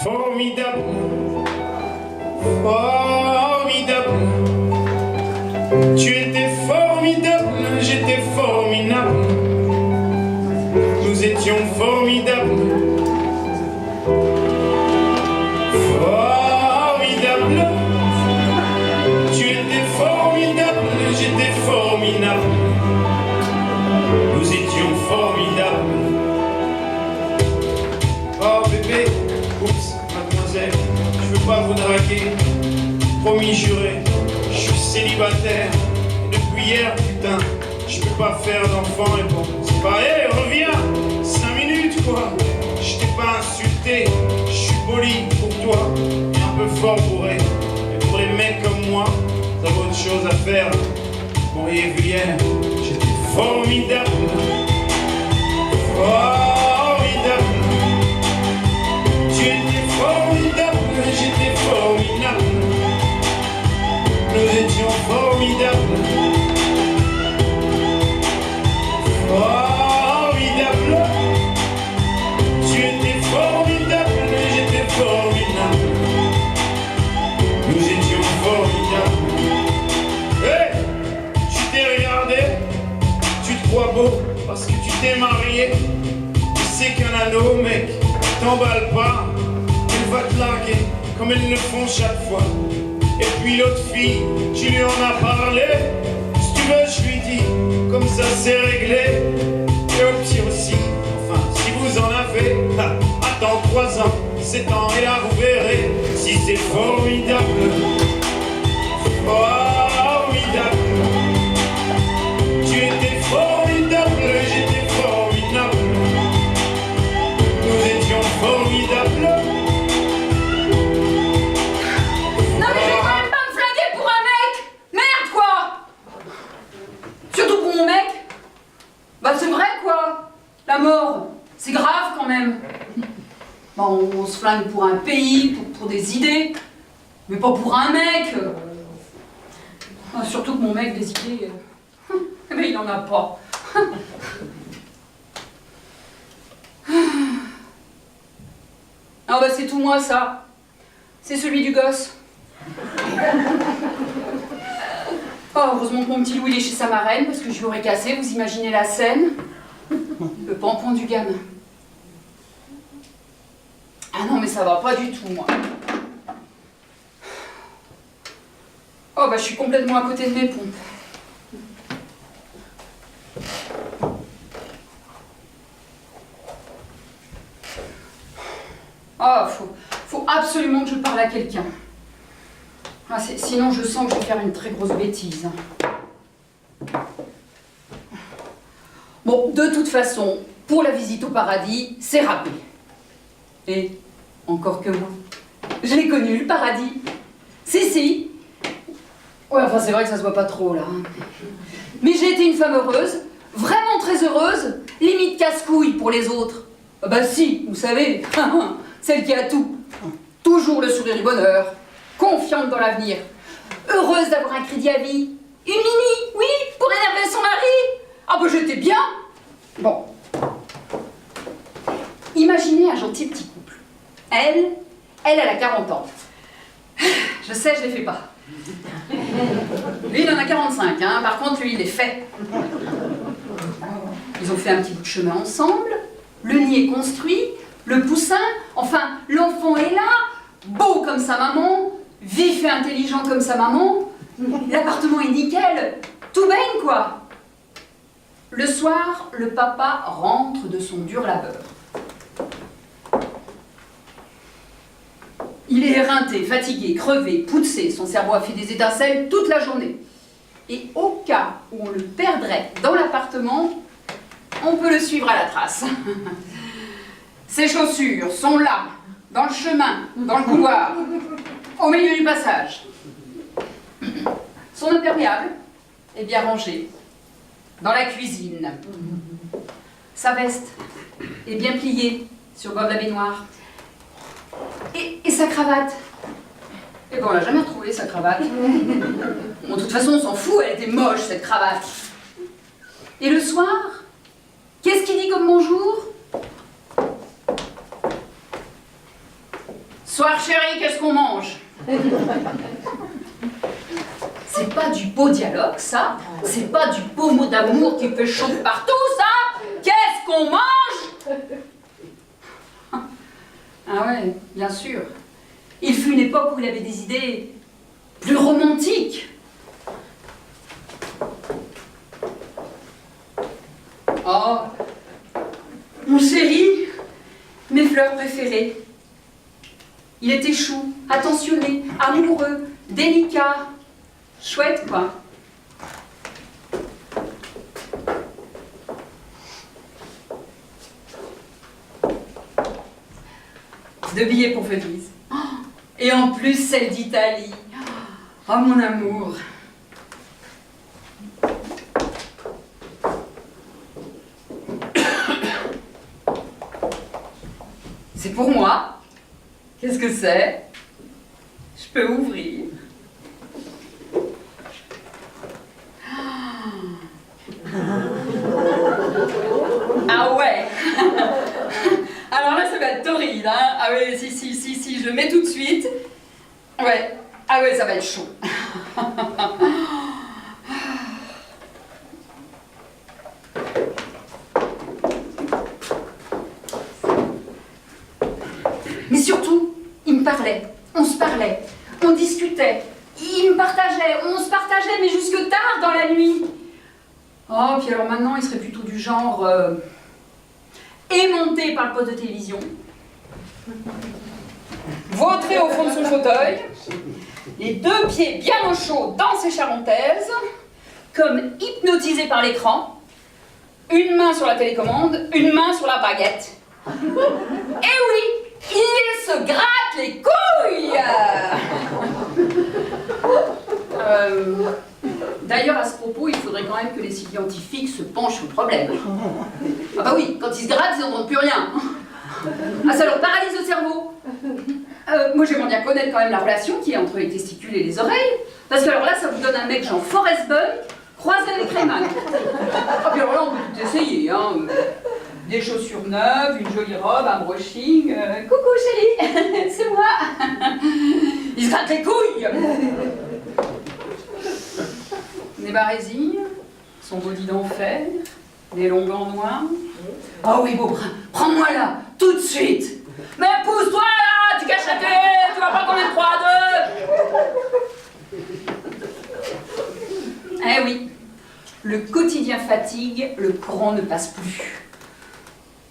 Formidable, formidable. Tu étais formidable, j'étais formidable. Nous étions formidables. Formidable. Tu étais formidable, j'étais formidable. Nous étions formidables. Oh bébé, oups, mademoiselle, je veux pas vous draguer. Promis juré, je suis célibataire. Et depuis hier, putain, je peux pas faire d'enfant. Et bon, c'est pas, hé, reviens, 5 minutes quoi. Je t'ai pas insulté, je suis poli pour toi, et un peu fort bourré. Et pour les mecs comme moi, t'as autre chose à faire. Vous m'auriez vu hier, j'étais formidable. Formidable. Tu étais formidable, j'étais formidable. Nous étions formidables. Formidable. Tu étais formidable, j'étais formidable. Nous étions formidables. Hé, tu t'es regardé, tu te crois beau parce que tu t'es marié. Tu sais qu'un anneau, mec, t'emballe pas, elle va te larguer comme elles le font chaque fois. Et puis l'autre fille, tu lui en as parlé. Si tu veux, je lui dis, comme ça c'est réglé. Et au petit aussi, enfin, si vous en avez, attends 3 ans, 7 ans, et là vous verrez si c'est formidable. Formidable. Tu étais formidable, j'étais formidable. Nous étions formidables. Non mais je vais quand même pas me flinguer pour un mec! Merde quoi! Surtout pour mon mec! Bah c'est vrai quoi! La mort, c'est grave quand même! Bah on se flingue pour un pays, pour des idées, mais pas pour un mec! Ah, surtout que mon mec, des idées, mais il en a pas! Ah bah c'est tout moi ça! C'est celui du gosse! Oh, heureusement que mon petit Louis il est chez sa marraine, parce que je l'aurais cassé, vous imaginez la scène? Le pampon du gamin. Ah non, mais ça va pas du tout, moi. Oh, bah je suis complètement à côté de mes pompes. Oh, faut absolument que je parle à quelqu'un. Ah, sinon, je sens que je vais faire une très grosse bêtise. Bon, de toute façon, pour la visite au paradis, c'est râpé. Et encore que moi, je l'ai connu, le paradis. Si. Ouais, enfin, c'est vrai que ça se voit pas trop, là. Mais j'ai été une femme heureuse, vraiment très heureuse, limite casse-couille pour les autres. Ah bah si, vous savez, celle qui a tout. Toujours le sourire du bonheur. Confiante dans l'avenir, heureuse d'avoir un crédit à vie, une mini, oui, pour énerver son mari. Ah bah j'étais bien. Bon. Imaginez un gentil petit couple. Elle a 40 ans. Je sais, je les fais pas. Lui, il en a 45, hein. Par contre, lui, il est fait. Ils ont fait un petit bout de chemin ensemble, le nid est construit, le poussin, enfin, l'enfant est là, beau comme sa maman, vif et intelligent comme sa maman, l'appartement est nickel, tout baigne quoi. Le soir, le papa rentre de son dur labeur. Il est éreinté, fatigué, crevé, poussé, son cerveau a fait des étincelles toute la journée. Et au cas où on le perdrait dans l'appartement, on peut le suivre à la trace. Ses chaussures sont là, dans le chemin, dans le couloir, au milieu du passage. Son imperméable est bien rangé dans la cuisine. Sa veste est bien pliée sur le bord de la baignoire. Et sa cravate. Et ben on l'a jamais retrouvée, sa cravate. Bon, de toute façon, on s'en fout, elle était moche, cette cravate. Et le soir, qu'est-ce qu'il dit comme bonjour? Soir chérie, qu'est-ce qu'on mange? C'est pas du beau dialogue, ça. C'est pas du beau mot d'amour qui fait chaud partout, ça. Qu'est-ce qu'on mange? Ah ouais, bien sûr. Il fut une époque où il avait des idées plus romantiques. Oh, mon chéri, mes fleurs préférées. Il était chou, attentionné, amoureux, délicat. Chouette, quoi. Deux billets pour Venise. Oh, et en plus, celle d'Italie. Oh, mon amour. C'est pour moi. Qu'est-ce que c'est? Je peux ouvrir. Ah ouais. Alors là, ça va être torride, hein. Ah oui, si, je le mets tout de suite. Ouais. Ah ouais, ça va être chaud. Mais surtout, il me parlait, on se parlait, on discutait, il me partageait, on se partageait, mais jusque tard dans la nuit. Oh, puis alors maintenant, il serait plutôt du genre aimanté par le poste de télévision, vautré au fond de son fauteuil, les deux pieds bien au chaud dans ses charentaises, comme hypnotisé par l'écran, une main sur la télécommande, une main sur la baguette. Et oui, il se gratte les couilles. D'ailleurs, à ce propos, il faudrait quand même que les scientifiques se penchent sur le problème. Ah bah oui, quand ils se grattent, ils n'entendent plus rien. Ah, ça leur paralyse le cerveau. Moi, j'aimerais bien connaître quand même la relation qu'il y a entre les testicules et les oreilles. Parce que alors là, ça vous donne un mec genre Forrest Gump croisé avec Rayman. Ah puis alors là, on peut tout essayer, hein. Des chaussures neuves, une jolie robe, un brushing. Coucou chérie, c'est moi. Il se gratte les couilles. Des barésilles, son body d'enfer, des longs gants noirs. Oh oui, beau brin, prends-moi là, tout de suite. Mais pousse-toi là, tu caches la télé, tu vas pas combien de 3 à 2. Eh oui, le quotidien fatigue, le courant ne passe plus.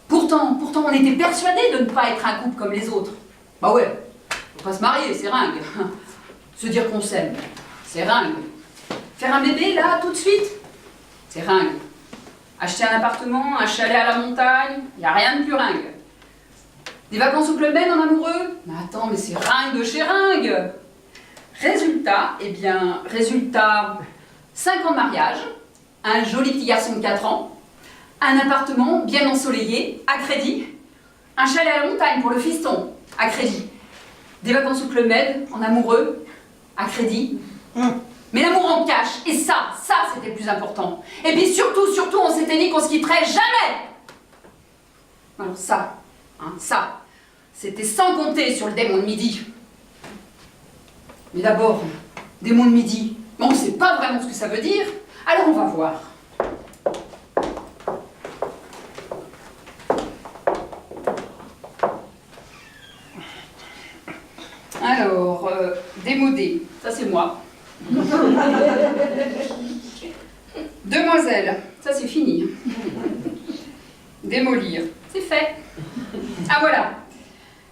Pourtant, on était persuadés de ne pas être un couple comme les autres. Bah ouais, faut pas se marier, c'est ringue. Se dire qu'on s'aime, c'est ringue. Faire un bébé, là, tout de suite, c'est ringue. Acheter un appartement, un chalet à la montagne, y a rien de plus ringue. Des vacances au Club Med en amoureux? Mais attends, mais c'est ringue de chez ringue. Résultat, 5 ans de mariage, un joli petit garçon de 4 ans, un appartement bien ensoleillé, à crédit, un chalet à la montagne pour le fiston, à crédit, des vacances au Club Med en amoureux, à crédit. Mais l'amour en cash, et ça c'était le plus important. Et puis surtout, on s'était dit qu'on se quitterait jamais. Alors ça, c'était sans compter sur le démon de midi. Mais d'abord, démon de midi, on ne sait pas vraiment ce que ça veut dire, alors on va voir. Alors, démodé, ça c'est moi. Demoiselle, ça c'est fini. Démolir, c'est fait. Ah voilà,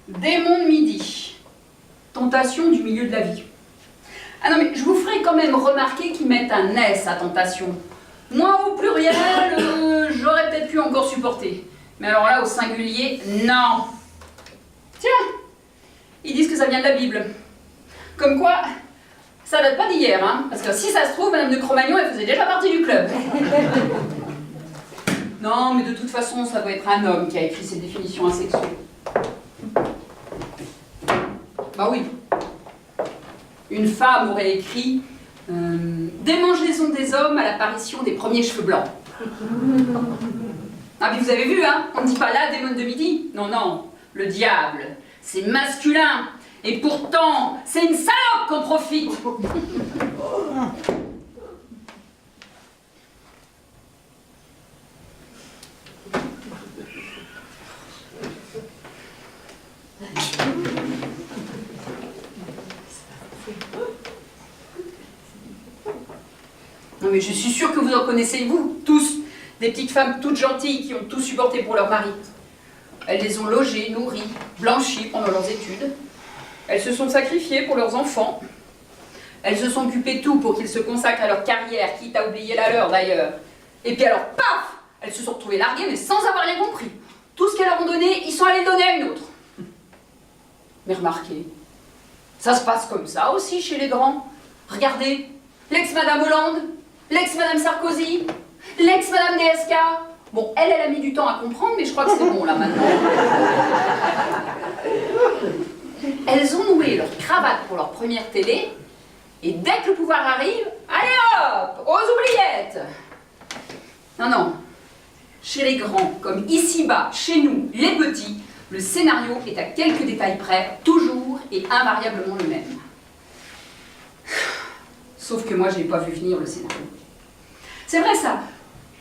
démon de midi, tentation du milieu de la vie. Ah non mais je vous ferai quand même remarquer qu'ils mettent un S à tentation. Moi au pluriel, j'aurais peut-être pu encore supporter. Mais alors là au singulier, non. Tiens, ils disent que ça vient de la Bible. Comme quoi, ça date pas d'hier, hein, parce que si ça se trouve, Madame de Cro-Magnon, elle faisait déjà partie du club. Non, mais de toute façon, ça doit être un homme qui a écrit ces définitions asexuées. Bah oui. Une femme aurait écrit démangeaison des hommes à l'apparition des premiers cheveux blancs. Ah, puis vous avez vu, hein, on ne dit pas là démon de midi. Non, non, le diable, c'est masculin. Et pourtant, c'est une salope qu'on profite. Non mais je suis sûre que vous en connaissez, vous, tous, des petites femmes toutes gentilles qui ont tout supporté pour leur mari. Elles les ont logées, nourries, blanchies pendant leurs études. Elles se sont sacrifiées pour leurs enfants. Elles se sont occupées de tout pour qu'ils se consacrent à leur carrière, quitte à oublier la leur d'ailleurs. Et puis alors, paf! Elles se sont retrouvées larguées, mais sans avoir rien compris. Tout ce qu'elles leur ont donné, ils sont allés le donner à une autre. Mais remarquez, ça se passe comme ça aussi chez les grands. Regardez, l'ex-Madame Hollande, l'ex-Madame Sarkozy, l'ex-Madame DSK. Bon, elle a mis du temps à comprendre, mais je crois que c'est bon là maintenant. Elles ont noué leur cravate pour leur première télé, et dès que le pouvoir arrive, allez hop, aux oubliettes. Non, non. Chez les grands, comme ici-bas, chez nous, les petits, le scénario est à quelques détails près, toujours et invariablement le même. Sauf que moi, je n'ai pas vu venir le scénario. C'est vrai ça.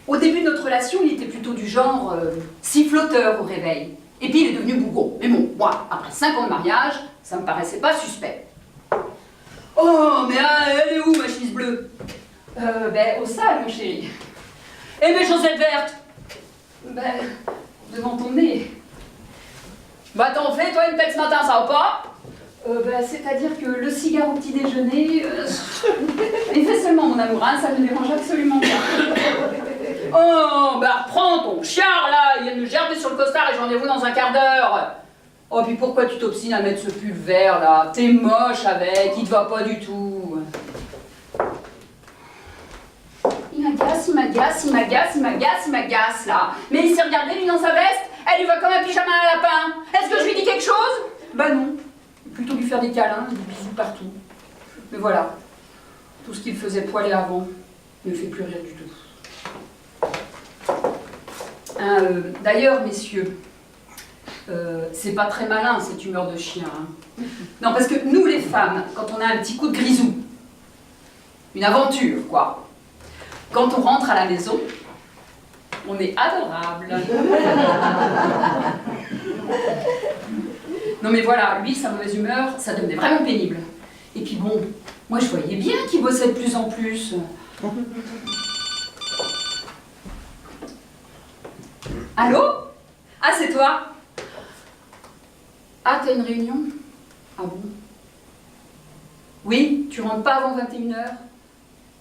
Au début de notre relation, il était plutôt du genre siffloteur au réveil. Et puis il est devenu bougon. Mais bon, moi, après 5 ans de mariage, ça me paraissait pas suspect. Oh, mais elle est où ma chemise bleue? Au sale, mon chéri. Et mes chaussettes vertes? Devant ton nez. Bah t'en fais, toi, une tête ce matin, ça va pas? C'est-à-dire que le cigare au petit déjeuner... Il fait seulement mon amour, hein, ça ne me dérange absolument pas. Oh, reprends ton chiard, là, il vient de me gerber sur le costard et j'en ai vous dans un quart d'heure. Oh, puis pourquoi tu t'obstines à mettre ce pull vert, là? T'es moche avec, il te va pas du tout. Il m'agace, là. Mais il s'est regardé, lui, dans sa veste, elle lui va comme un pyjama à lapin. Est-ce que je lui dis quelque chose? Bah non. Plutôt lui faire des câlins, des bisous partout. Mais voilà. Tout ce qu'il faisait poiler avant ne fait plus rire du tout. D'ailleurs, messieurs, c'est pas très malin cette humeur de chien. Hein. Non, parce que nous les femmes, quand on a un petit coup de grisou, une aventure quoi, quand on rentre à la maison, on est adorable. Non mais voilà, lui, sa mauvaise humeur, ça devenait vraiment pénible. Et puis bon, moi je voyais bien qu'il bossait de plus en plus. Allô? Ah, c'est toi? Ah, t'as une réunion? Ah bon? Oui, tu rentres pas avant 21h?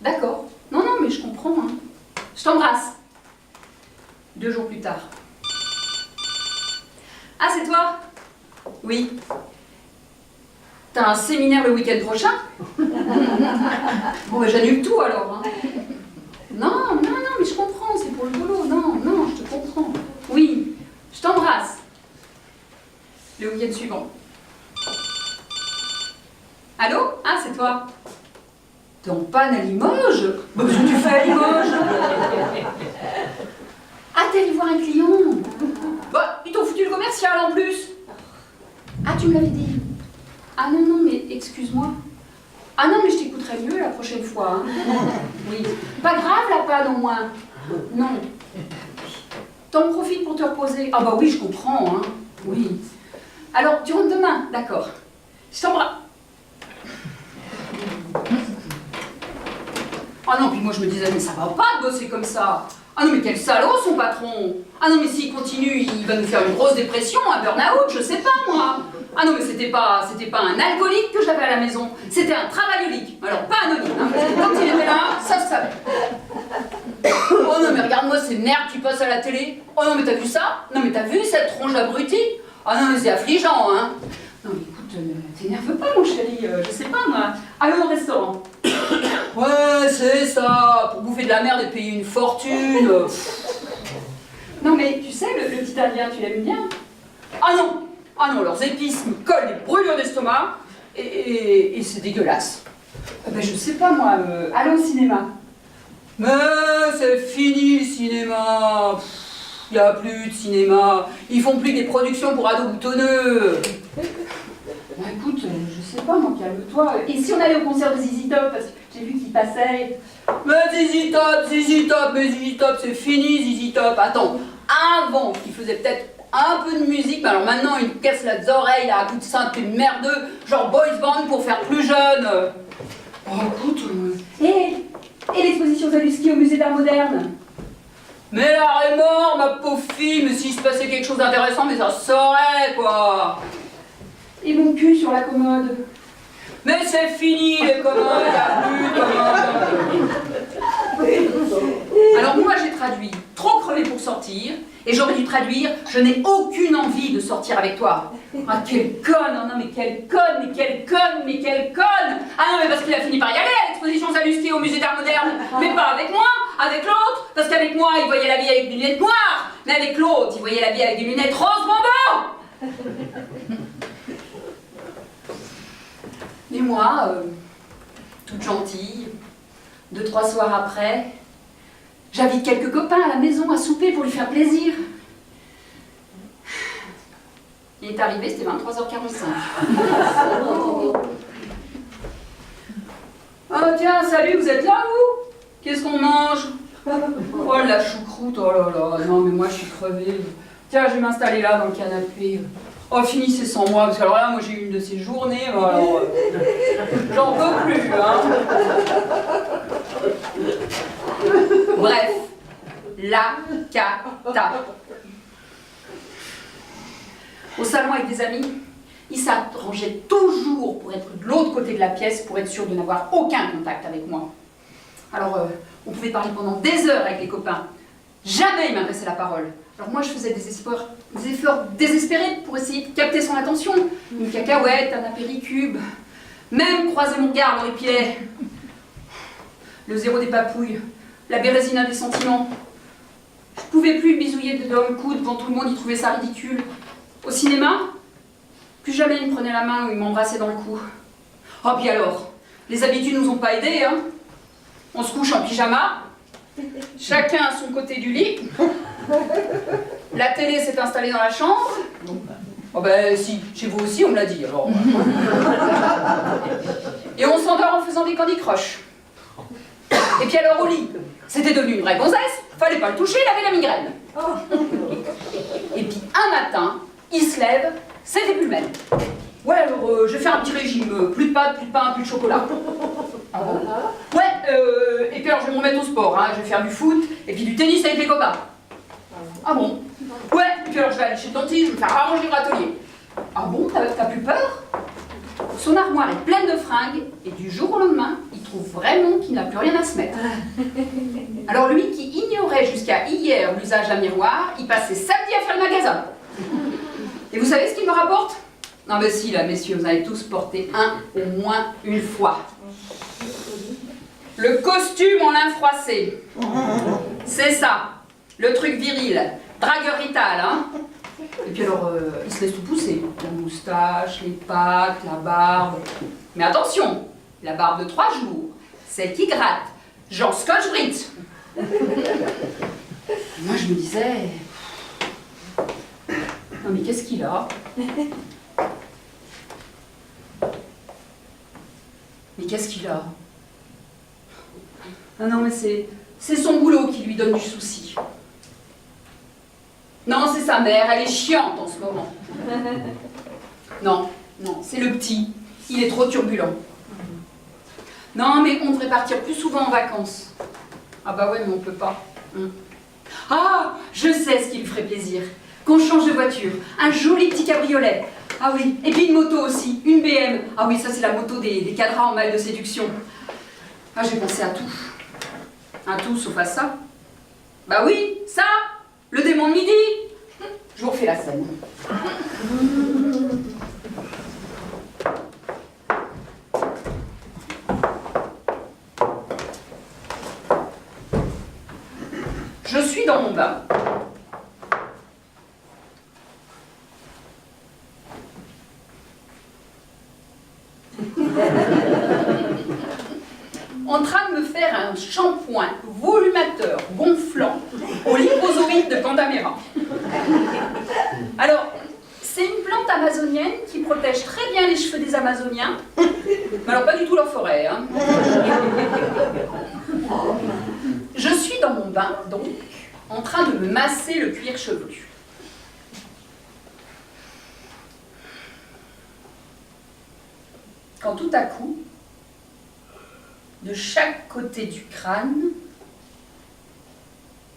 D'accord. Non, non, mais je comprends. Hein. Je t'embrasse. 2 jours plus tard. Ah, c'est toi? Oui. T'as un séminaire le week-end prochain? Bon, j'annule tout alors. Hein. Non, mais je comprends, c'est pour le boulot. Non, je te comprends. Oui, je t'embrasse. Le week-end suivant. Allô? Ah, c'est toi? T'es en panne à Limoges? Bah, qu'est-ce que tu fais à Limoges? Ah, t'es allé voir un client? Bah, ils t'ont foutu le commercial en plus. Ah, tu me l'avais dit. Ah non, mais excuse-moi. Ah non, mais je t'écouterai mieux la prochaine fois. Hein. Oui. Pas grave la panne au moins. Non. T'en profites pour te reposer. Ah bah oui, je comprends. Hein. Oui. Alors, tu rentres demain, d'accord. Je t'embrasse. Ah non, puis moi je me disais, mais ça va pas de bosser comme ça. Ah non, mais quel salaud son patron. Ah non, mais s'il continue, il va nous faire une grosse dépression, un burn-out, je sais pas moi. Ah non, mais c'était pas un alcoolique que j'avais à la maison, c'était un travaillolique. Alors pas anonyme, hein, parce que quand il était là, ça se savait. Oh non, mais regarde-moi ces nerfs qui passent à la télé. Oh non, mais t'as vu ça? Non, mais t'as vu cette tronche d'abruti? Ah non, mais c'est affligeant, hein. Non, mais écoute, t'énerve pas, mon chéri, je sais pas, moi. Allons au restaurant. Ouais, c'est ça, pour bouffer de la merde et payer une fortune. Non, mais tu sais, le petit italien, tu l'aimes bien? Ah non, leurs épices me collent des brûlures d'estomac et c'est dégueulasse. Ben, je sais pas, moi, aller au cinéma. Mais c'est fini le cinéma. Il n'y a plus de cinéma. Ils font plus des productions pour ados boutonneux. Bon, écoute, je sais pas, moi, calme-toi. Et si on allait au concert de ZZ Top, parce que j'ai vu qu'il passait. Mais ZZ Top, mais ZZ Top, c'est fini, ZZ Top. Attends, avant, il faisait peut-être un peu de musique, mais alors maintenant, il nous casse les oreilles, là, à coups de synthé merdeux, genre boys band pour faire plus jeune. Oh, écoute... Et l'exposition Zaluski au musée d'art moderne? Mais l'art est mort, ma pauvre fille, mais s'il se passait quelque chose d'intéressant, mais ça se saurait, quoi. Et mon cul sur la commode? Mais c'est fini, les commodes, il n'y a plus de commodes. Alors moi, j'ai traduit « trop crevé pour sortir », et j'aurais dû traduire « je n'ai aucune envie de sortir avec toi ». Ah, quelle conne! Oh non, mais quelle conne! Mais quelle conne! Mais quelle conne! Ah non, mais parce qu'il a fini par y aller à l'exposition Zaluski au musée d'art moderne. Mais pas avec moi, avec l'autre. Parce qu'avec moi, il voyait la vie avec des lunettes noires. Mais avec l'autre, il voyait la vie avec des lunettes rose bonbon. Et moi, toute gentille, 2-3 soirs après, j'invite quelques copains à la maison à souper pour lui faire plaisir. Il est arrivé, c'était 23h45. Oh tiens, salut, vous êtes là, vous? Qu'est-ce qu'on mange? Oh la choucroute, oh là là, non mais moi je suis crevée. Tiens, je vais m'installer là dans le canapé. Oh, finissez sans moi, parce que alors là, moi j'ai eu une de ces journées, alors j'en peux plus, hein. Bref, la cata. Au salon avec des amis, ils s'arrangeaient toujours pour être de l'autre côté de la pièce pour être sûr de n'avoir aucun contact avec moi. Alors, on pouvait parler pendant des heures avec les copains. Jamais ils m'adressaient la parole. Alors moi, je faisais des efforts désespérés pour essayer de capter son attention. Une cacahuète, un apéricube, même croiser mon regard dans les pieds. Le zéro des papouilles, la bérésina des sentiments. Je pouvais plus bisouiller dans le coude devant tout le monde, ils trouvaient ça ridicule. Au cinéma, plus jamais il me prenait la main ou il m'embrassait dans le cou. Oh, puis alors, les habitudes nous ont pas aidés, hein. On se couche en pyjama, chacun à son côté du lit. La télé s'est installée dans la chambre. Oh ben si, chez vous aussi on me l'a dit alors. Et on s'endort en faisant des Candy Crush. Et puis alors au lit, c'était devenu une vraie gonzesse, fallait pas le toucher, il avait la migraine. Et puis un matin, il se lève, c'était plus le même. Ouais, alors je vais faire un petit régime, plus de pâtes, plus de pain, plus de chocolat. Ouais, et puis alors je vais me remettre au sport, hein. Je vais faire du foot et puis du tennis avec les copains. Ah bon? Ouais, et puis alors je vais aller chez le dentiste, je vais me faire arranger le râtelier. Ah bon, t'as plus peur? Son armoire est pleine de fringues et du jour au lendemain, il trouve vraiment qu'il n'a plus rien à se mettre. Alors lui qui ignorait jusqu'à hier l'usage d'un miroir, il passait samedi à faire le magasin. Et vous savez ce qu'il me rapporte? Non mais si là, messieurs, vous avez tous porté un au moins une fois. Le costume en lin froissé. C'est ça, le truc viril, dragueur rital, hein. Et puis alors, il se laisse tout pousser. La moustache, les pattes, la barbe. Mais attention, la barbe de 3 jours, celle qui gratte, genre Scotch Brite. Moi je me disais... Non mais qu'est-ce qu'il a? Mais qu'est-ce qu'il a? Ah non mais c'est son boulot qui lui donne du souci. Non, c'est sa mère, elle est chiante en ce moment. Non, c'est le petit, il est trop turbulent. Non, mais on devrait partir plus souvent en vacances. Ah bah ouais, mais on peut pas. Ah, je sais ce qui lui ferait plaisir. Qu'on change de voiture, un joli petit cabriolet. Ah oui, et puis une moto aussi, une BM. Ah oui, ça c'est la moto des cadras en maille de séduction. Ah, j'ai pensé à tout. À tout sauf à ça. Bah oui, ça, le démon de midi. Je vous refais la scène. Je suis dans mon bain. En train de me faire un shampoing volumateur gonflant au liposoïde de Pantamera. Alors, c'est une plante amazonienne qui protège très bien les cheveux des Amazoniens. Mais alors pas du tout leur forêt, hein. Je suis dans mon bain, donc, en train de me masser le cuir chevelu. Quand tout à coup, de chaque côté du crâne,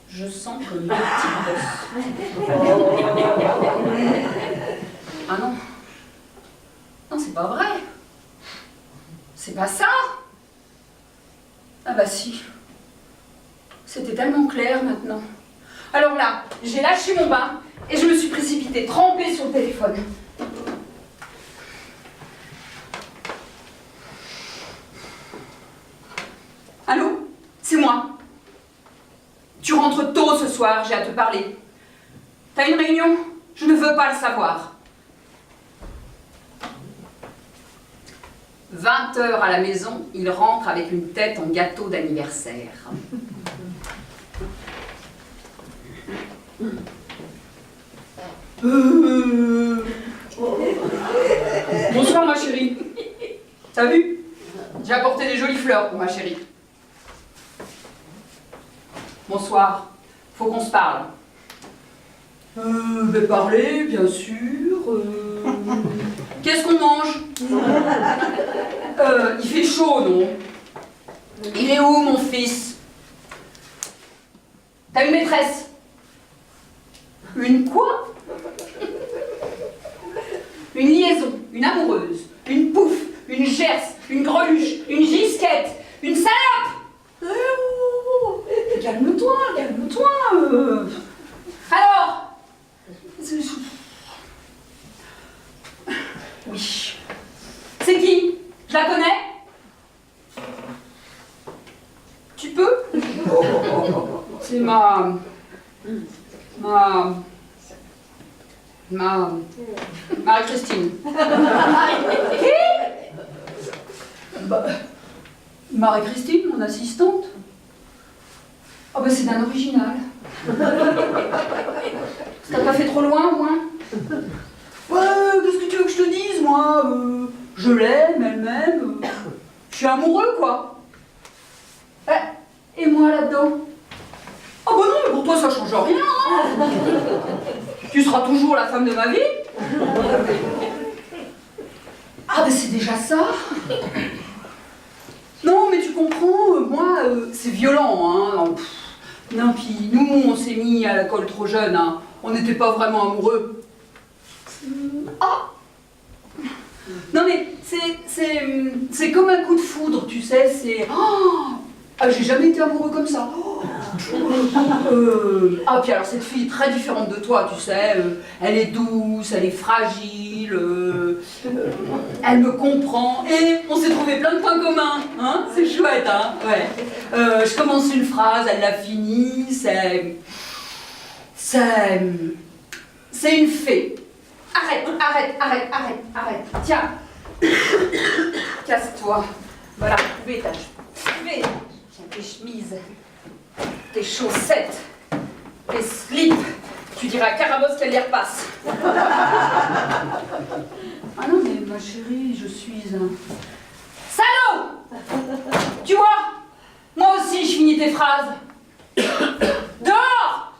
je sens comme une petite bosse. Ah non. Non, c'est pas vrai. C'est pas ça. Ah bah si. C'était tellement clair maintenant. Alors là, j'ai lâché mon bain et je me suis précipitée, trempée sur le téléphone. Allô? C'est moi. Tu rentres tôt ce soir, j'ai à te parler. T'as une réunion? Je ne veux pas le savoir. 20 h à la maison, il rentre avec une tête en gâteau d'anniversaire. Bonsoir ma chérie. T'as vu? J'ai apporté des jolies fleurs pour ma chérie. Bonsoir. Faut qu'on se parle. Parler, bien sûr. Qu'est-ce qu'on mange? Il fait chaud, non? Il est où, mon fils? T'as une maîtresse? Une quoi? Une liaison, une amoureuse, une pouffe, une gerce, une greluche, une gisquette, une salope! Calme-toi, calme-toi. Alors? Oui. C'est qui? Je la connais? Tu peux? C'est Marie-Christine. Qui? Marie-Christine, mon assistante. Oh ben c'est d'un original. Ça t'a pas fait trop loin au moins? Ouais, qu'est-ce que tu veux que je te dise, moi? Je l'aime, elle m'aime. Je suis amoureux, quoi. Et moi là-dedans? Oh bah non, mais pour toi ça change rien. Hein. Tu seras toujours la femme de ma vie. Ah ben c'est déjà ça. Non, mais tu comprends, moi, c'est violent, hein. Non, puis nous, on s'est mis à l'école trop jeune, hein. On n'était pas vraiment amoureux. Ah! Non, mais c'est comme un coup de foudre, tu sais, c'est... Oh, ah, j'ai jamais été amoureux comme ça. Oh. Ah, puis alors, cette fille est très différente de toi, tu sais. Elle est douce, elle est fragile, elle me comprend. Et on s'est trouvé plein de points communs, hein. C'est chouette, hein. Ouais. Je commence une phrase, elle la finit, c'est une fée. Arrête. Tiens. Casse-toi. Voilà, tiens, tes chemises, tes chaussettes, tes slips. Tu diras à Carabosse qu'elle les repasse. Ah non, mais ma chérie, je suis un... Salaud! Tu vois? Moi aussi, je finis tes phrases. Dehors!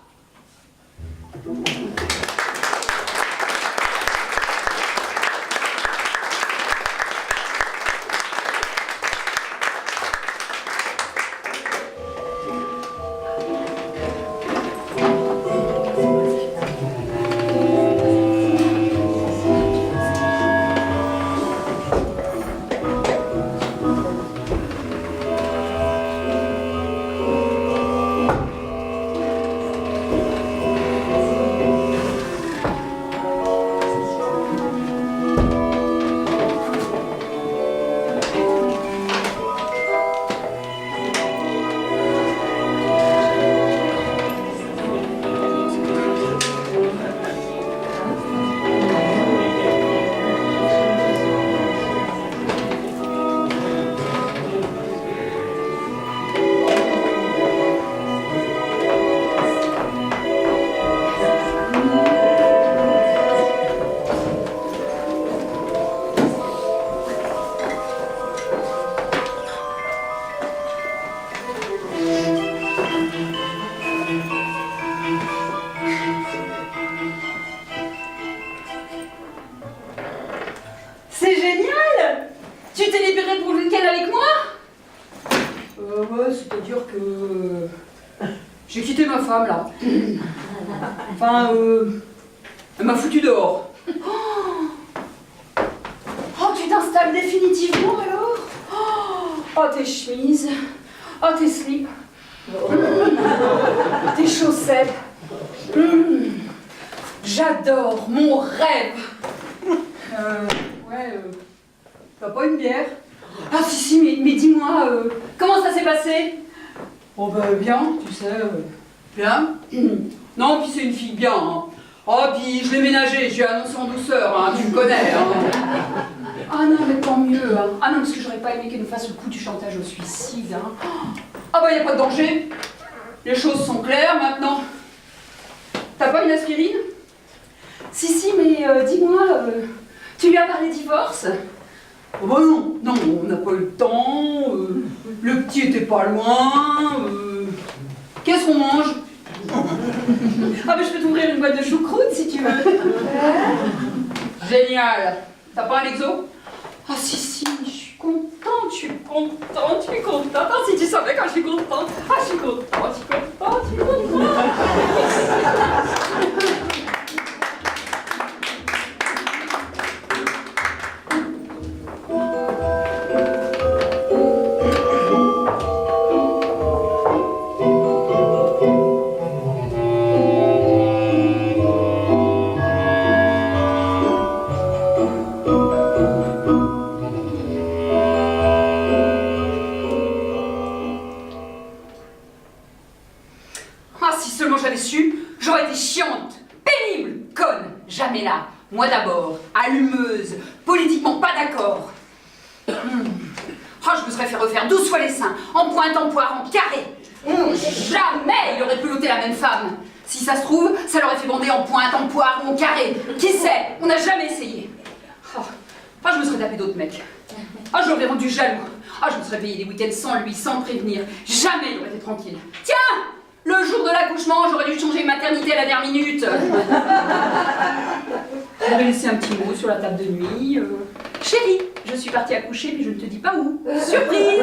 Ouais, c'est-à-dire que j'ai quitté ma femme, là. Enfin, elle m'a foutu dehors. Oh, tu t'installes définitivement, alors? Oh, tes chemises. Oh, tes slips. Tes chaussettes. J'adore, mon rêve. T'as pas une bière? Ah si, mais dis-moi, comment ça s'est passé? Oh ben bien, tu sais, bien. Non, puis c'est une fille bien, hein. Oh, puis je l'ai ménagée, j'ai annoncé en douceur, hein, tu me connais, hein. Ah non, mais tant mieux, hein. Ah non, parce que j'aurais pas aimé qu'elle nous fasse le coup du chantage au suicide, hein. Ah bah y a pas de danger. Les choses sont claires maintenant. T'as pas une aspirine? Si, mais dis-moi, tu lui as parlé divorce? Oh bah non, on n'a pas eu le temps, le petit était pas loin, qu'est-ce qu'on mange? Ah mais je peux t'ouvrir une boîte de choucroute si tu veux. Génial. T'as pas un exo? Ah si, je suis contente. Ah si tu savais quand je suis contente. Ah je suis contente. Moi d'abord, allumeuse, politiquement pas d'accord. Oh, je me serais fait refaire 12 fois les seins, en pointe, en poire, en carré. Jamais il aurait pu loter la même femme. Si ça se trouve, ça l'aurait fait bander en pointe, en poire ou en carré. Qui sait? On n'a jamais essayé. Oh, je me serais tapé d'autres mecs. Oh, je l'aurais rendu jaloux. Oh, je me serais payé des week-ends sans lui, sans prévenir. Jamais il aurait été tranquille. Tiens! Le jour de l'accouchement, j'aurais dû changer de maternité à la dernière minute. J'aurais laissé un petit mot sur la table de nuit. Chérie, je suis partie accoucher, mais je ne te dis pas où. Surprise!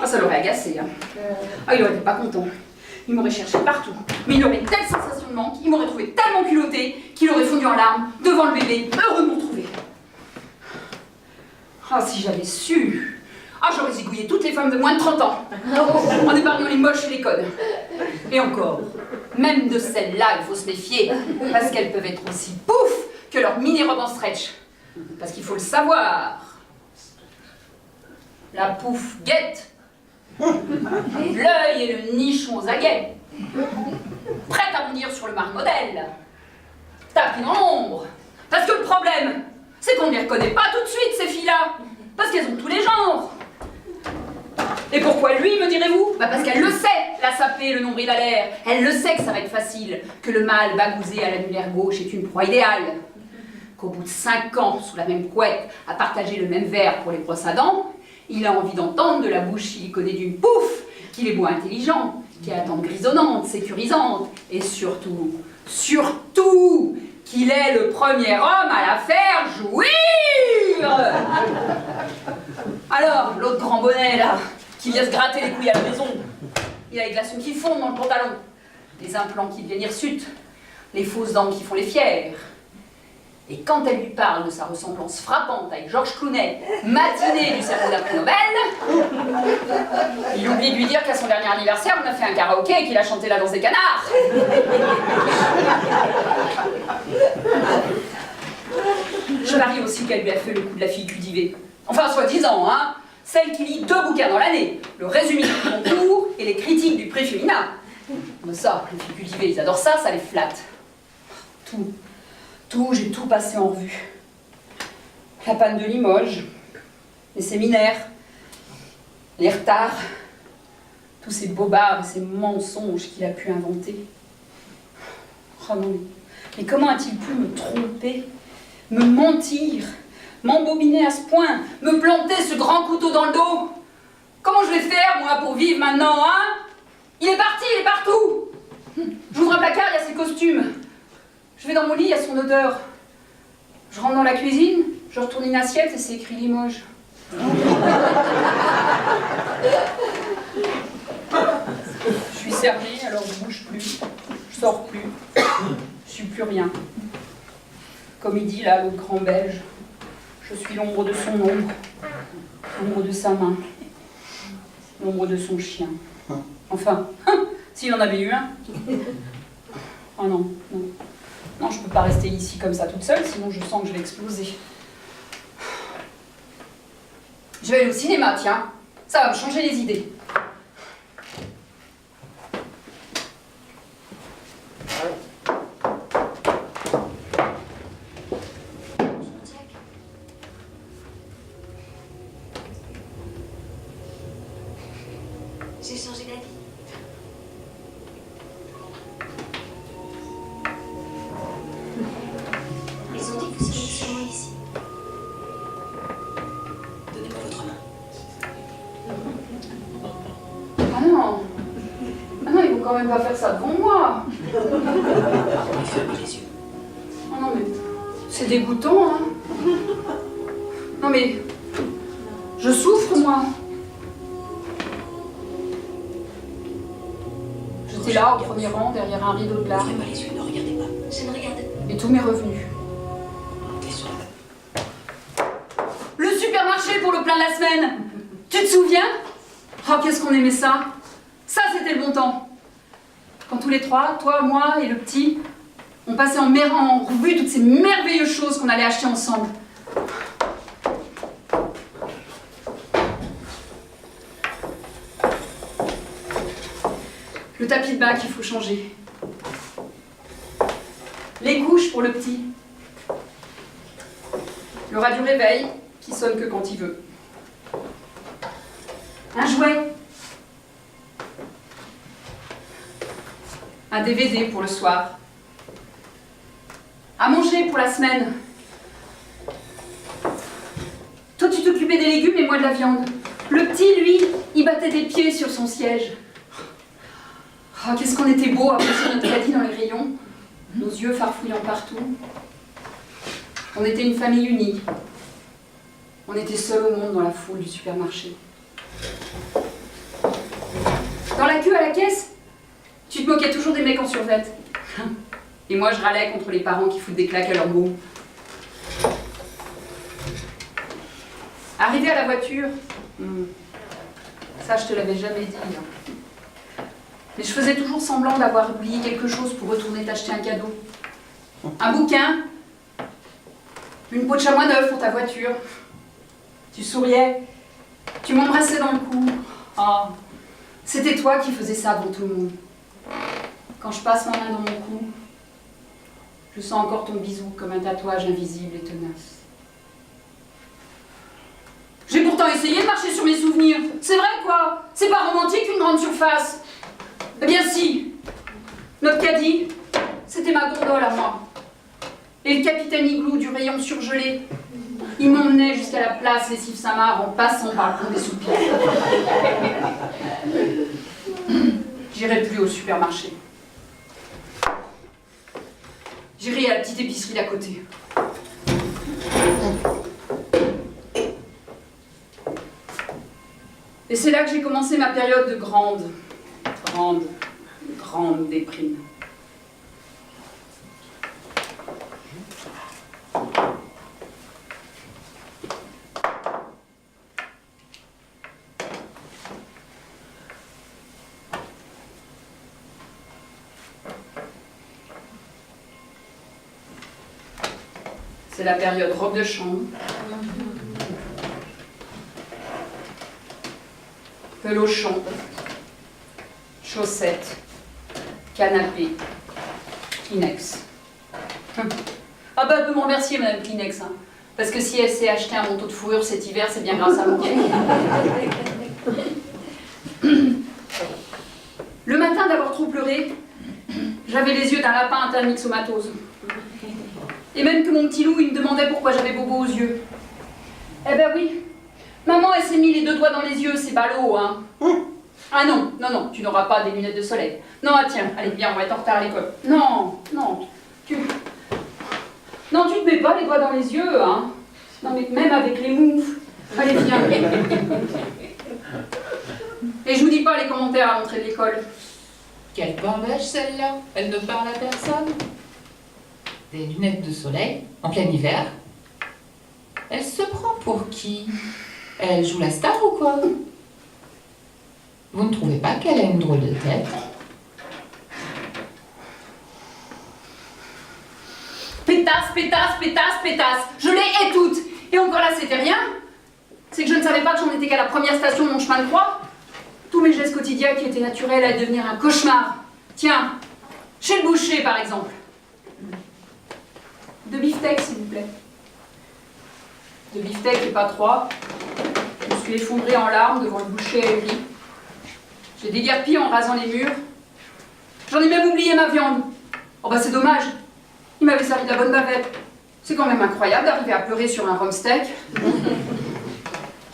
Ah, ça l'aurait agacé. Hein. Ah, il aurait été pas content. Il m'aurait cherché partout. Mais il aurait telle sensation de manque, il m'aurait trouvé tellement culotté qu'il aurait fondu en larmes devant le bébé, heureux de me retrouver. Ah, si j'avais su! Ah, j'aurais zigouillé toutes les femmes de moins de 30 ans, en épargnant les moches et les connes. Et encore, même de celles-là, il faut se méfier, parce qu'elles peuvent être aussi pouf que leur mini-robe en stretch. Parce qu'il faut le savoir, la pouf guette, l'œil et le nichon aux aguets, prête à bondir sur le mari modèle, tapis dans l'ombre. Parce que le problème, c'est qu'on ne les reconnaît pas tout de suite, ces filles-là, parce qu'elles ont tous les genres. Et pourquoi lui, me direz-vous? Bah parce qu'elle le sait, la sapée, le nombril à l'air. Elle le sait que ça va être facile, que le mâle bagousé à l'annulaire gauche est une proie idéale. Qu'au bout de 5 ans, sous la même couette, à partager le même verre pour les brosses à dents, il a envie d'entendre de la bouche siliconée d'une pouf qu'il est beau intelligent, qu'il a la tente grisonnante, sécurisante, et surtout, qu'il est le premier homme à la faire jouir. Alors, l'autre grand bonnet, là, qui vient se gratter les couilles à la maison, il a les glaçons qui fondent dans le pantalon, les implants qui deviennent hirsutes, les fausses dents qui font les fiers. Et quand elle lui parle de sa ressemblance frappante avec Georges Clooney, matinée du cerveau d'après Nobel, il oublie de lui dire qu'à son dernier anniversaire, on a fait un karaoké et qu'il a chanté la danse des canards. Je parie aussi qu'elle lui a fait le coup de la fille cultivée. Enfin, soi-disant, hein, celle qui lit 2 bouquins dans l'année, le résumé du concours et les critiques du prix féminin. Mais ça, les filles cultivées, ils adorent ça, ça les flatte. J'ai tout passé en revue. La panne de Limoges, les séminaires, les retards, tous ces bobards et ces mensonges qu'il a pu inventer. Oh non, mais comment a-t-il pu me tromper, me mentir, m'embobiner à ce point, me planter ce grand couteau dans le dos? Comment je vais faire, moi, pour vivre maintenant, hein? Il est parti, il est partout. J'ouvre un placard, il y a ses costumes. Je vais dans mon lit, il y a son odeur. Je rentre dans la cuisine, je retourne une assiette et c'est écrit Limoges. Je suis cernée, alors je bouge plus, je sors plus, je suis plus rien. Comme il dit là, l'autre grand belge, je suis l'ombre de son ombre, l'ombre de sa main, l'ombre de son chien. Enfin, s'il en avait eu un. Oh non, non. Non, je peux pas rester ici comme ça toute seule, sinon je sens que je vais exploser. Je vais aller au cinéma, tiens. Ça va me changer les idées. J'ai changé d'avis. Ils ont dit que vous seriez sûrement ici. Donnez-moi votre main. Ah non. Ah non, ils vont quand même pas faire ça devant moi. Fermez les yeux. Oh non, mais c'est dégoûtant, hein. Non, mais je souffre, moi. J'étais là, au premier rang, derrière un rideau de larmes, Ouvrez pas les yeux, ne regardez pas. Je ne regarde pas. et tout m'est revenu. Question. Le supermarché pour le plein de la semaine. Tu te souviens? Oh, qu'est-ce qu'on aimait ça. Ça, c'était le bon temps. Quand tous les trois, toi, moi et le petit, on passait en revue toutes ces merveilleuses choses qu'on allait acheter ensemble. Le tapis de bain qu'il faut changer. Les couches pour le petit. Le radio réveil qui sonne que quand il veut. Un jouet. Un DVD pour le soir. À manger pour la semaine. Toi, tu t'occupais des légumes et moi de la viande. Le petit, lui, il battait des pieds sur son siège. Oh, qu'est-ce qu'on était beau à pousser notre caddie dans les rayons, nos yeux farfouillant partout. On était une famille unie. On était seuls au monde dans la foule du supermarché. Dans la queue à la caisse, tu te moquais toujours des mecs en survêt. Et moi, je râlais contre les parents qui foutent des claques à leurs mômes. Arrivé à la voiture, ça je te l'avais jamais dit. Hein. Mais je faisais toujours semblant d'avoir oublié quelque chose pour retourner t'acheter un cadeau. Un bouquin, une peau de chamois neuf pour ta voiture. Tu souriais, tu m'embrassais dans le cou. Oh, c'était toi qui faisais ça devant tout le monde. Quand je passe ma main dans mon cou, je sens encore ton bisou comme un tatouage invisible et tenace. J'ai pourtant essayé de marcher sur mes souvenirs. C'est vrai quoi? C'est pas romantique une grande surface. Eh bien si. Notre caddie, c'était ma gondole à moi. Et le capitaine Igloo du rayon surgelé, il m'emmenait jusqu'à la place Lessive Saint-Marc en passant par le pont des Soupirs. J'irai plus au supermarché. J'irai à la petite épicerie d'à côté. Et c'est là que j'ai commencé ma période de grande déprime. C'est la période robe de chambre, pelochon, chaussettes, canapé, Kleenex. Ah bah, elle peut m'en remercier, Madame Kleenex, hein, parce que si elle s'est acheté un manteau de fourrure cet hiver, c'est bien grâce à moi. Le matin d'avoir trop pleuré, j'avais les yeux d'un lapin atteint de myxomatose. Et même que mon petit loup, il me demandait pourquoi j'avais bobo aux yeux. Eh ben oui, maman, elle s'est mis les deux doigts dans les yeux, c'est ballot, hein. Ah non, non, non, tu n'auras pas des lunettes de soleil. Non, ah tiens, allez, viens, on va être en retard à l'école. Non, non, tu te mets pas les doigts dans les yeux, hein. Non, mais même avec les moufles. Allez, viens. Et je vous dis pas les commentaires à l'entrée de l'école. Quelle bordèche celle-là. Elle ne parle à personne. Des lunettes de soleil, en plein hiver. Elle se prend pour qui? Elle joue la star ou quoi? Vous ne trouvez pas qu'elle a une drôle de tête? Pétasse, pétasse, pétasse, pétasse. Je les hais toutes. Et encore là, c'était rien. C'est que je ne savais pas que j'en étais qu'à la première station de mon chemin de croix. Tous mes gestes quotidiens qui étaient naturels allaient devenir un cauchemar. Tiens, chez le boucher, par exemple. 2 beefsteaks, s'il vous plaît. 2 beefsteaks et pas 3. Je me suis effondrée en larmes devant le boucher ahuri. J'ai déguerpi en rasant les murs. J'en ai même oublié ma viande. Oh bah c'est dommage. Il m'avait servi de la bonne bavette. C'est quand même incroyable d'arriver à pleurer sur un rhum steak.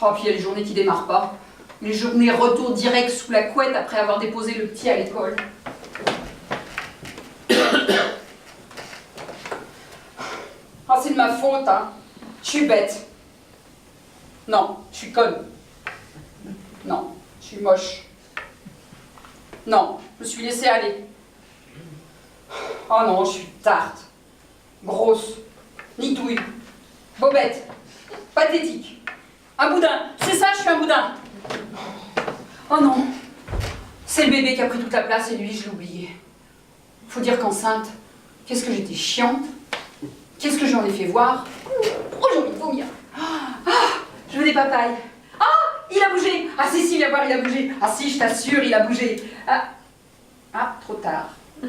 Oh, puis il y a les journées qui démarrent pas. Les journées retour direct sous la couette après avoir déposé le petit à l'école. Oh, c'est de ma faute, hein. Je suis bête. Non, je suis conne. Non, je suis moche. Non, je me suis laissée aller. Oh non, je suis tarte. Grosse. Nitouille. Bobette. Pathétique. Un boudin. C'est ça, je suis un boudin. Oh non. C'est le bébé qui a pris toute la place et lui, je l'ai oublié. Faut dire qu'enceinte, qu'est-ce que j'étais chiante. Qu'est-ce que j'en ai fait voir. Oh, j'ai envie de vomir. Ah, je veux des papayes. Ah, il a bougé. Ah si, viens voir, il a bougé. Ah si, je t'assure, il a bougé. Ah, trop tard. Oh,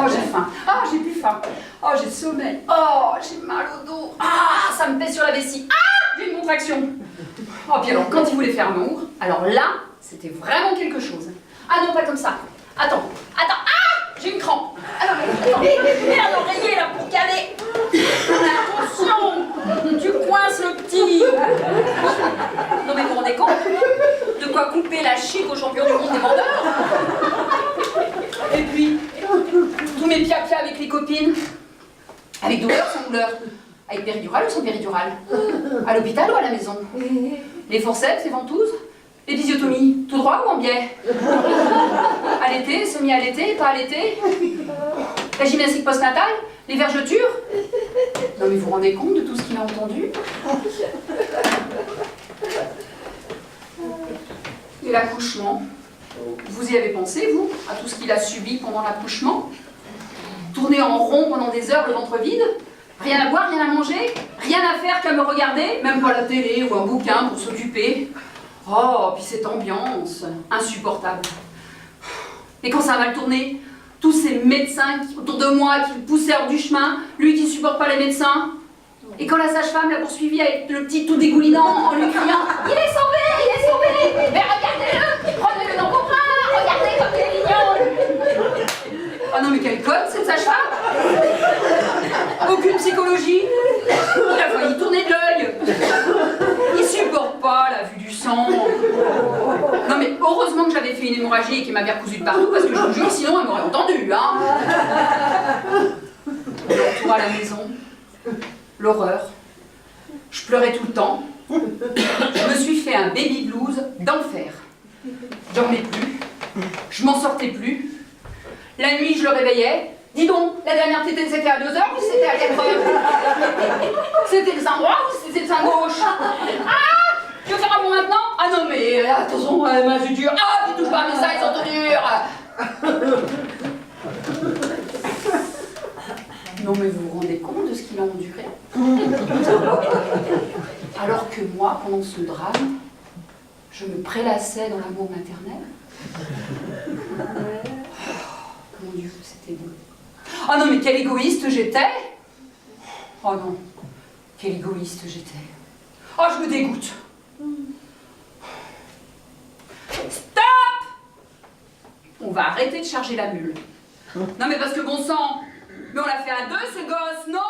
j'ai faim. Ah, j'ai plus faim. Oh, j'ai sommeil. Oh, j'ai mal au dos. Ah, ça me pèse sur la vessie. Ah, j'ai une contraction. Oh, puis alors, quand il voulait faire l'amour, alors là, c'était vraiment quelque chose. Ah non, pas comme ça. Attends. Ah, j'ai une crampe. Alors, attends. Merde, l'oreiller là pour caler. Attention, tu coinces le petit. Non mais vous vous rendez compte de quoi couper la chic au champion du monde des vendeurs? Et puis, tous mes pia-pia avec les copines. Avec douleur, sans douleur. Avec péridurale ou sans péridurale? À l'hôpital ou à la maison? Les forceps, les ventouses? Les épisiotomies, tout droit ou en biais? Allaité, semi-allaité, pas allaité? La gymnastique postnatale? Les vergetures? Non mais vous vous rendez compte de tout ce qu'il a entendu? Et l'accouchement? Vous y avez pensé, vous, à tout ce qu'il a subi pendant l'accouchement? Tourner en rond pendant des heures, le ventre vide? Rien à boire, rien à manger? Rien à faire qu'à me regarder? Même pas la télé ou un bouquin pour s'occuper? Oh, puis cette ambiance, insupportable. Et quand ça a mal tourné, tous ces médecins autour de moi qui le poussaient hors du chemin, lui qui ne supporte pas les médecins. Et quand la sage-femme l'a poursuivi avec le petit tout dégoulinant en lui criant « Il est sauvé, il est sauvé! Mais regardez-le! Prenez-le dans vos bras! Regardez comme il est mignon !» Ah non mais quelle conne cette sage-femme! Aucune psychologie! Il a failli tourner de l'œil! Il supporte pas la vue du sang! Non mais heureusement que j'avais fait une hémorragie et qu'il m'avait recousu de partout parce que je vous jure, sinon elle m'aurait entendu, hein! Le retour à la maison, l'horreur. Je pleurais tout le temps. Je me suis fait un baby blues d'enfer. Je dormais plus. Je m'en sortais plus. La nuit, je le réveillais. Dis donc, la dernière tétée, c'était à 2h ou c'était à 4h? C'était le sein droit ou c'était le sein gauche? Ah! Tu veux faire un bon maintenant? Ah non, mais attention, ma vue dure. Ah, tu touches pas à mes seins, ils sont tout durs. Non, mais vous vous rendez compte de ce qu'il a enduré? Alors que moi, pendant ce drame, je me prélassais dans l'amour maternel. Mon Dieu, c'était beau. Oh non, mais quel égoïste j'étais! Oh non, quel égoïste j'étais. Oh, je me dégoûte. Stop! On va arrêter de charger la mule. Non, mais parce que bon sang, mais on l'a fait à deux, ce gosse, non?